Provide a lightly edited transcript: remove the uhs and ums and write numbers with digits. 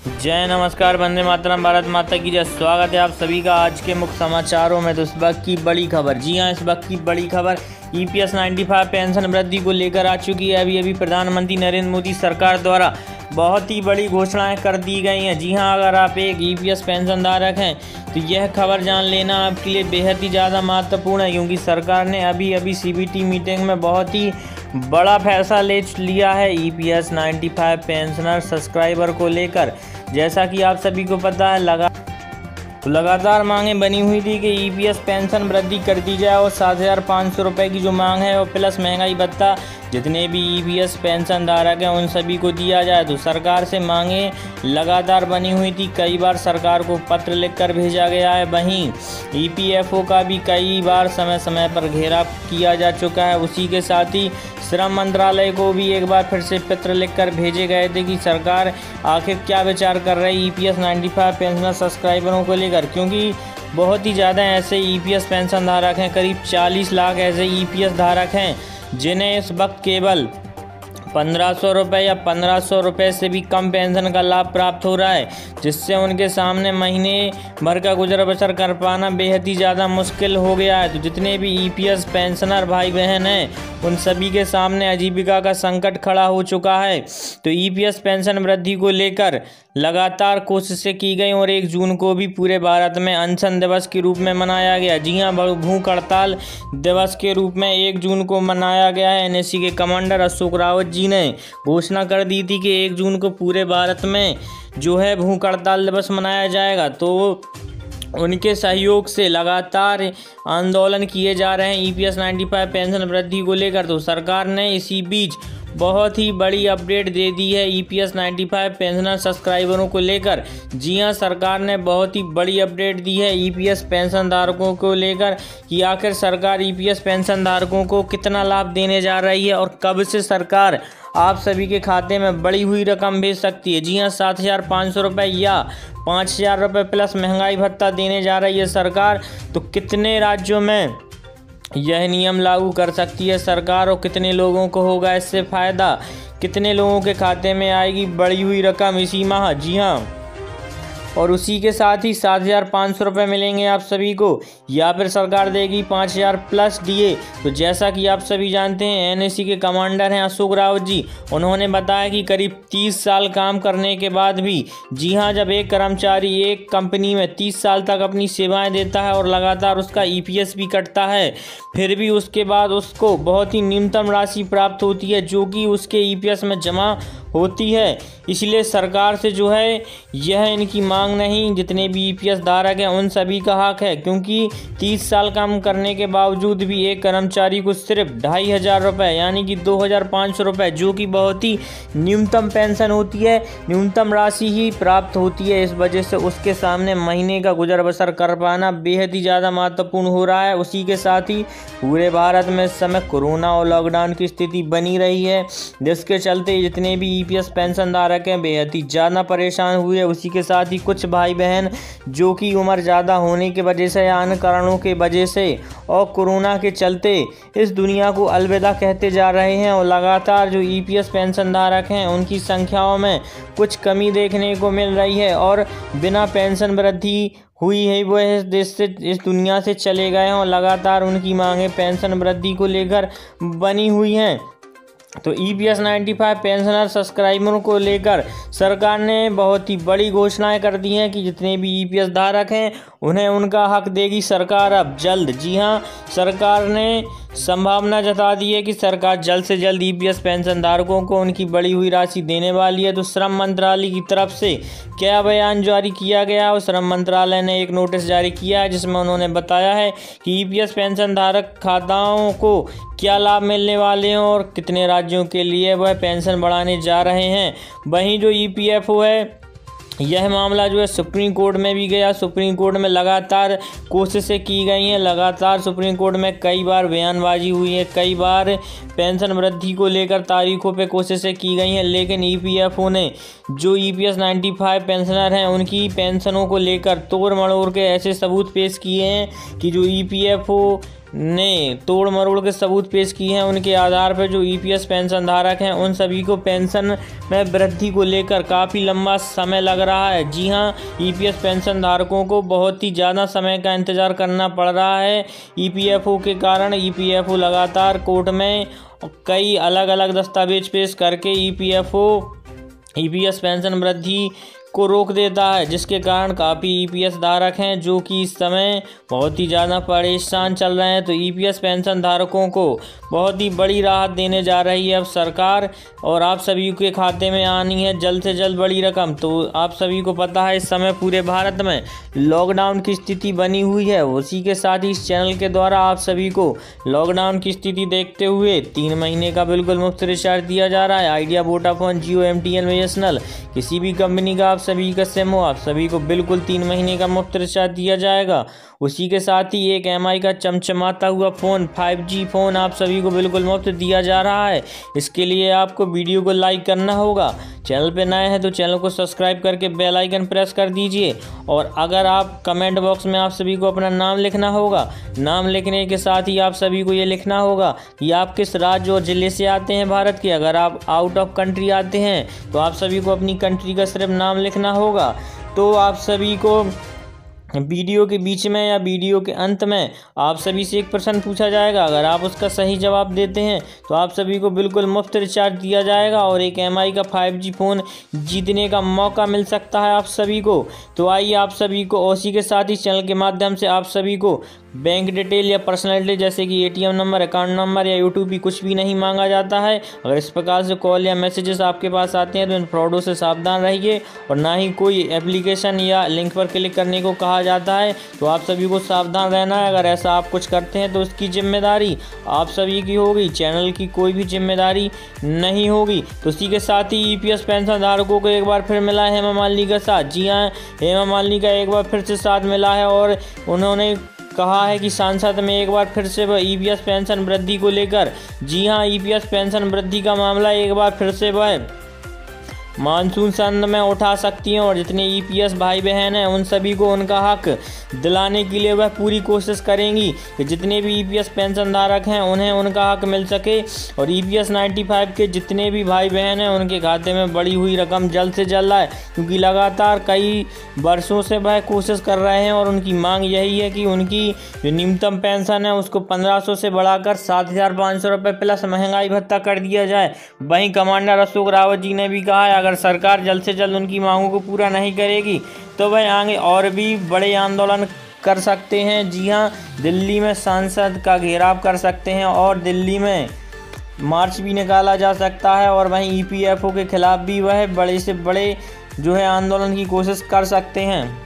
जय नमस्कार, वंदे मातरम, भारत माता की जय। स्वागत है आप सभी का आज के मुख्य समाचारों में। तो इस वक्त की बड़ी खबर, जी हां, इस वक्त की बड़ी खबर EPS 95 पेंशन वृद्धि को लेकर आ चुकी है। अभी प्रधानमंत्री नरेंद्र मोदी सरकार द्वारा बहुत ही बड़ी घोषणाएं कर दी गई हैं। जी हां, अगर आप एक EPS पेंशन धारक हैं तो यह खबर जान लेना आपके लिए बेहद ही ज़्यादा महत्वपूर्ण है, क्योंकि सरकार ने अभी CBT मीटिंग में बहुत ही बड़ा फैसला ले लिया है EPS 95 पेंशनर सब्सक्राइबर को लेकर। जैसा कि आप सभी को पता है, लगातार मांगें बनी हुई थी कि EPS पेंशन वृद्धि कर दी जाए और 7,500 रुपये की जो मांग है वो प्लस महंगाई भत्ता जितने भी EPS पेंशन धारक हैं उन सभी को दिया जाए। तो सरकार से मांगें लगातार बनी हुई थी, कई बार सरकार को पत्र लिखकर भेजा गया है। वहीं EPFO का भी कई बार समय समय पर घेराव किया जा चुका है। उसी के साथ ही श्रम मंत्रालय को भी एक बार फिर से पत्र लिखकर भेजे गए थे कि सरकार आखिर क्या विचार कर रही EPS 95 पेंशनर सब्सक्राइबरों को लेकर, क्योंकि बहुत ही ज़्यादा ऐसे EPS पेंशन धारक हैं। करीब 40 लाख ऐसे EPS धारक हैं जिन्हें इस वक्त केवल 1,500 रुपये या 1,500 रुपये से भी कम पेंशन का लाभ प्राप्त हो रहा है, जिससे उनके सामने महीने भर का गुजर बसर कर पाना बेहद ही ज़्यादा मुश्किल हो गया है। तो जितने भी EPS पेंशनर भाई बहन हैं उन सभी के सामने आजीविका का संकट खड़ा हो चुका है। तो EPS पेंशन वृद्धि को लेकर लगातार कोशिशें की गई और 1 जून को भी पूरे भारत में अनशन दिवस के रूप में मनाया गया। जी हां, भूख हड़ताल दिवस के रूप में 1 जून को मनाया गया है। NSC के कमांडर अशोक रावत जी ने घोषणा कर दी थी कि 1 जून को पूरे भारत में जो है भूख हड़ताल दिवस मनाया जाएगा। तो उनके सहयोग से लगातार आंदोलन किए जा रहे हैं EPS 95 पेंशन वृद्धि को लेकर। तो सरकार ने इसी बीच बहुत ही बड़ी अपडेट दे दी है EPS 95 पेंशनर सब्सक्राइबरों को लेकर। जी हां, सरकार ने बहुत ही बड़ी अपडेट दी है EPS पेंशन धारकों को लेकर कि आखिर सरकार EPS पेंशन धारकों को कितना लाभ देने जा रही है और कब से सरकार आप सभी के खाते में बढ़ी हुई रकम भेज सकती है। जी हां, 7,500 रुपये या 5,000 रुपये प्लस महंगाई भत्ता देने जा रही है सरकार। तो कितने राज्यों में यह नियम लागू कर सकती है सरकार और कितने लोगों को होगा इससे फ़ायदा, कितने लोगों के खाते में आएगी बढ़ी हुई रकम इसी माह। जी हाँ, और उसी के साथ ही 7,500 रुपये मिलेंगे आप सभी को, या फिर सरकार देगी 5,000 प्लस DA। तो जैसा कि आप सभी जानते हैं, NSC के कमांडर हैं अशोक रावत जी। उन्होंने बताया कि करीब 30 साल काम करने के बाद भी, जी हाँ, जब एक कर्मचारी एक कंपनी में 30 साल तक अपनी सेवाएं देता है और लगातार उसका EPS भी कटता है, फिर भी उसके बाद उसको बहुत ही न्यूनतम राशि प्राप्त होती है जो कि उसके EPS में जमा होती है। इसलिए सरकार से जो है यह इनकी मांग नहीं, जितने भी EPS धारक हैं उन सभी का हक है, क्योंकि 30 साल काम करने के बावजूद भी एक कर्मचारी को सिर्फ 2,500 रुपये यानी कि 2,500 रुपये, जो कि बहुत ही न्यूनतम पेंशन होती है, न्यूनतम राशि ही प्राप्त होती है। इस वजह से उसके सामने महीने का गुजर बसर कर पाना बेहद ही ज़्यादा महत्वपूर्ण हो रहा है। उसी के साथ ही पूरे भारत में इस समय कोरोना और लॉकडाउन की स्थिति बनी रही है, जिसके चलते जितने भी EPS पेंशन धारक हैं बेहद ही ज़्यादा परेशान हुए। उसी के साथ ही कुछ भाई बहन जो कि उम्र ज़्यादा होने की वजह से या अन्य कारणों के वजह से और कोरोना के चलते इस दुनिया को अलविदा कहते जा रहे हैं, और लगातार जो EPS पेंशन धारक हैं उनकी संख्याओं में कुछ कमी देखने को मिल रही है और बिना पेंशन वृद्धि हुई है वो इस देश से, इस दुनिया से चले गए हैं और लगातार उनकी मांगें पेंशन वृद्धि को लेकर बनी हुई हैं। तो EPS 95 पेंशनर सब्सक्राइबरों को लेकर सरकार ने बहुत ही बड़ी घोषणाएं कर दी हैं कि जितने भी EPS धारक हैं उन्हें उनका हक देगी सरकार अब जल्द। जी हां, सरकार ने संभावना जता दी है कि सरकार जल्द से जल्द EPS पेंशन धारकों को उनकी बढ़ी हुई राशि देने वाली है। तो श्रम मंत्रालय की तरफ से क्या बयान जारी किया गया और श्रम मंत्रालय ने एक नोटिस जारी किया है जिसमें उन्होंने बताया है कि EPS पेंशन धारक खाताओं को क्या लाभ मिलने वाले हैं और कितने राज्यों के लिए वह पेंशन बढ़ाने जा रहे हैं। वहीं जो EPFO है, यह मामला जो है सुप्रीम कोर्ट में भी गया। सुप्रीम कोर्ट में लगातार कोशिशें की गई हैं, लगातार सुप्रीम कोर्ट में कई बार बयानबाजी हुई है, कई बार पेंशन वृद्धि को लेकर तारीखों पे कोशिशें की गई हैं, लेकिन EPFO ने जो EPS 95 पेंशनर हैं उनकी पेंशनों को लेकर तोड़ मड़ोड़ के ऐसे सबूत पेश किए हैं कि जो EPFO ने तोड़ मरोड़ के सबूत पेश किए हैं। उनके आधार पर जो ईपीएस पेंशन धारक हैं उन सभी को पेंशन में वृद्धि को लेकर काफ़ी लंबा समय लग रहा है। जी हां, ईपीएस पेंशन धारकों को बहुत ही ज़्यादा समय का इंतज़ार करना पड़ रहा है। ईपीएफओ के कारण ईपीएफओ लगातार कोर्ट में कई अलग अलग दस्तावेज पेश करके ईपीएस पेंशन वृद्धि को रोक देता है, जिसके कारण काफ़ी ईपीएस धारक हैं जो कि इस समय बहुत ही ज़्यादा परेशान चल रहे हैं। तो ईपीएस पेंशन धारकों को बहुत ही बड़ी राहत देने जा रही है अब सरकार, और आप सभी के खाते में आनी है जल्द से जल्द बड़ी रकम। तो आप सभी को पता है इस समय पूरे भारत में लॉकडाउन की स्थिति बनी हुई है। उसी के साथ ही इस चैनल के द्वारा आप सभी को लॉकडाउन की स्थिति देखते हुए 3 महीने का बिल्कुल मुफ्त रिचार्ज दिया जा रहा है। आइडिया, वोडाफोन, जियो, MTN, BSNL किसी भी कंपनी का आप सभी का सिम हो, आप सभी को बिल्कुल 3 महीने का मुफ्त रिचार्ज दिया जाएगा। उसी के साथ ही एक MI का चमचमाता हुआ फ़ोन 5G फ़ोन आप सभी को बिल्कुल मुफ्त दिया जा रहा है। इसके लिए आपको वीडियो को लाइक करना होगा। चैनल पे नए हैं तो चैनल को सब्सक्राइब करके बेल आइकन प्रेस कर दीजिए। और अगर आप कमेंट बॉक्स में आप सभी को अपना नाम लिखना होगा। नाम लिखने के साथ ही आप सभी को ये लिखना होगा कि आप किस राज्य और ज़िले से आते हैं भारत के। अगर आप आउट ऑफ कंट्री आते हैं तो आप सभी को अपनी कंट्री का सिर्फ नाम लिखना होगा। तो आप सभी को वीडियो के बीच में या वीडियो के अंत में आप सभी से एक प्रश्न पूछा जाएगा। अगर आप उसका सही जवाब देते हैं तो आप सभी को बिल्कुल मुफ्त रिचार्ज दिया जाएगा और एक MI का 5G फ़ोन जीतने का मौका मिल सकता है आप सभी को। तो आइए आप सभी को, उसी के साथ ही चैनल के माध्यम से आप सभी को बैंक डिटेल या पर्सनल डिटेल जैसे कि ATM नंबर, अकाउंट नंबर या OTP कुछ भी नहीं मांगा जाता है। अगर इस प्रकार से कॉल या मैसेजेस आपके पास आते हैं तो इन फ्रॉडों से सावधान रहिए, और ना ही कोई एप्लीकेशन या लिंक पर क्लिक करने को कहा जाता है। तो आप सभी को सावधान रहना है। अगर ऐसा आप कुछ करते हैं तो उसकी जिम्मेदारी आप सभी की होगी, चैनल की कोई भी जिम्मेदारी नहीं होगी। तो इसी के साथ ही ईपीएस पेंशन धारकों को एक बार फिर मिला है हेमा मालिनी का साथ। जी हाँ, हेमा मालिनी का एक बार फिर से साथ मिला है और उन्होंने कहा है कि संसद में एक बार फिर से वह ईपीएस पेंशन वृद्धि को लेकर, जी हां, ईपीएस पेंशन वृद्धि का मामला एक बार फिर से वह मानसून सत्र में उठा सकती हैं, और जितने ईपीएस भाई बहन हैं उन सभी को उनका हक दिलाने के लिए वह पूरी कोशिश करेंगी कि जितने भी ईपीएस पेंशन धारक हैं उन्हें उनका हक मिल सके। और ईपीएस 95 के जितने भी भाई बहन हैं उनके खाते में बढ़ी हुई रकम जल्द से जल्द आए, क्योंकि लगातार कई वर्षों से वह कोशिश कर रहे हैं और उनकी मांग यही है कि उनकी जो न्यूनतम पेंशन है उसको 1500 से बढ़ाकर 7500 रुपये प्लस महंगाई भत्ता कर दिया जाए। वहीं कमांडर अशोक रावत जी ने भी कहा है अगर सरकार जल्द से जल्द उनकी मांगों को पूरा नहीं करेगी तो वह आगे और भी बड़े आंदोलन कर सकते हैं। जी हां, दिल्ली में संसद का घेराव कर सकते हैं और दिल्ली में मार्च भी निकाला जा सकता है, और वहीं ईपीएफओ के खिलाफ भी वह बड़े से बड़े जो है आंदोलन की कोशिश कर सकते हैं।